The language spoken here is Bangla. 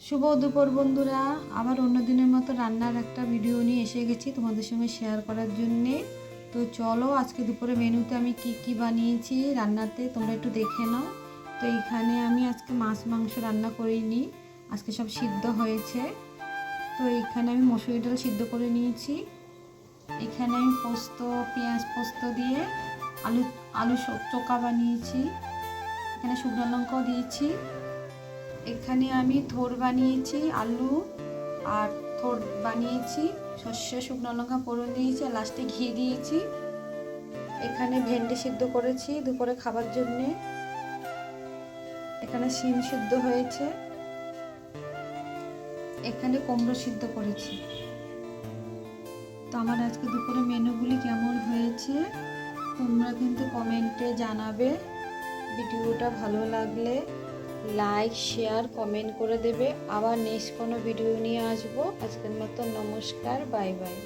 শুভ দুপুর বন্ধুরা, আবার অন্য দিনের মতো রান্নার একটা ভিডিও নিয়ে এসে গেছি তোমাদের সঙ্গে শেয়ার করার জন্যে। তো চলো আজকে দুপুরে মেনুতে আমি কি কি বানিয়েছি রান্নাতে তোমরা একটু দেখে নাও। তো এইখানে আমি আজকে মাছ মাংস রান্না করিনি, আজকে সব সিদ্ধ হয়েছে। তো এইখানে আমি মসুরি ডাল সিদ্ধ করে নিয়েছি। এখানে আমি পোস্ত, পেঁয়াজ পোস্ত দিয়ে আলু আলু চোখা বানিয়েছি। এখানে শুকনো লঙ্কাও দিয়েছি। এখানে আমি থোড় বানিয়েছি, আলু আর থোড় বানিয়েছি, সর্ষে শুকনো লঙ্কা ফোড়ন দিয়েছি আর লাস্টে ঘি দিয়েছি। এখানে ভেন্ডি সিদ্ধ করেছি দুপুরে খাবার জন্যে। এখানে শিম সিদ্ধ হয়েছে। এখানে কুমড়ো সিদ্ধ করেছি। তো আমার আজকে দুপুরে মেনুগুলি কেমন হয়েছে তোমরা কিন্তু কমেন্টে জানাবে। ভিডিওটা ভালো লাগলে লাইক শেয়ার কমেন্ট করে দেবে। আবার নেক্সট কোনো ভিডিও নিয়ে আসবো। আজকের মতো নমস্কার, বাই বাই।